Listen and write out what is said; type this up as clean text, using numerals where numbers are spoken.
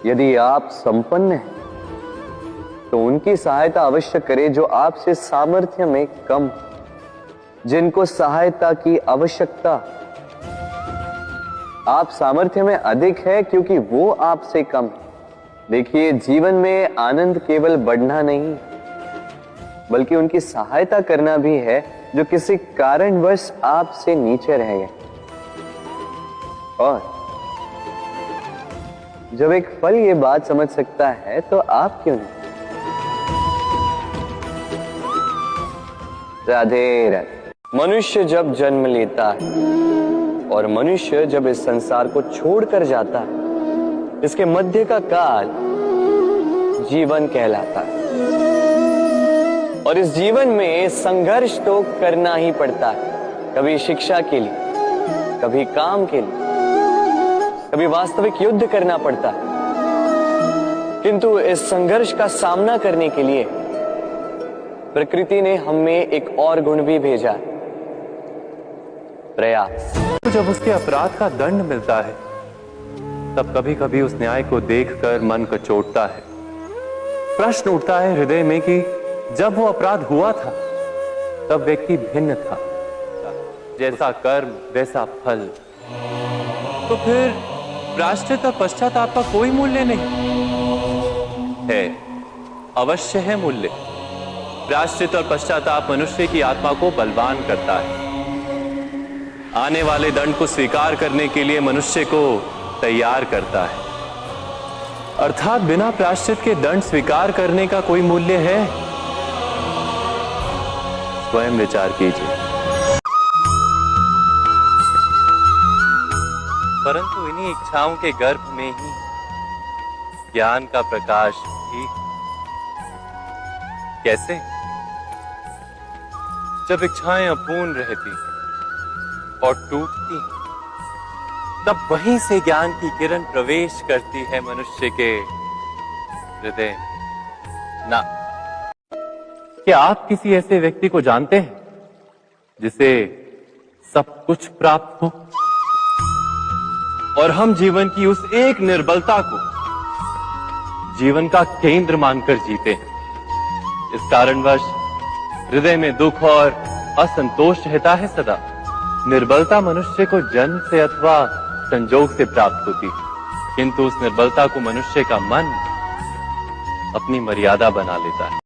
यदि आप संपन्न हैं तो उनकी सहायता अवश्य करें जो आपसे सामर्थ्य में कम, जिनको सहायता की आवश्यकता। आप सामर्थ्य में अधिक है क्योंकि वो आपसे कम है। देखिए, जीवन में आनंद केवल बढ़ना नहीं बल्कि उनकी सहायता करना भी है जो किसी कारणवश आपसे नीचे रह गए। और जब एक फल ये बात समझ सकता है तो आप क्यों नहीं? राधे राधे। मनुष्य जब जन्म लेता है और मनुष्य जब इस संसार को छोड़कर जाता है, इसके मध्य का काल जीवन कहलाता है। और इस जीवन में संघर्ष तो करना ही पड़ता है, कभी शिक्षा के लिए, कभी काम के लिए, कभी वास्तविक युद्ध करना पड़ता है। किंतु इस संघर्ष का सामना करने के लिए प्रकृति ने हमें एक और गुण भी भेजा है, प्रयास। तो जब उसके अपराध का दंड मिलता है तब कभी कभी उस न्याय को देखकर मन कचोटता है। प्रश्न उठता है हृदय में कि जब वो अपराध हुआ था तब व्यक्ति भिन्न था, जैसा कर्म वैसा फल। तो फिर प्रायश्चित और पश्चाताप का कोई मूल्य नहीं है? अवश्य है मूल्य। प्रायश्चित और पश्चाताप मनुष्य की आत्मा को बलवान करता है। आने वाले दंड को स्वीकार करने के लिए मनुष्य को तैयार करता है। अर्थात बिना प्रायश्चित के दंड स्वीकार करने का कोई मूल्य है? स्वयं विचार कीजिए। परंतु इन्हीं इच्छाओं के गर्भ में ही ज्ञान का प्रकाश भी। कैसे? जब इच्छाएं अपूर्ण रहती और टूटती, तब वहीं से ज्ञान की किरण प्रवेश करती है मनुष्य के हृदय। ना, क्या आप किसी ऐसे व्यक्ति को जानते हैं जिसे सब कुछ प्राप्त हो और हम जीवन की उस एक निर्बलता को जीवन का केंद्र मानकर जीते हैं? इस कारणवश हृदय में दुख और असंतोष रहता है सदा। निर्बलता मनुष्य को जन्म से अथवा संजोग से प्राप्त होती, किंतु उस निर्बलता को मनुष्य का मन अपनी मर्यादा बना लेता है।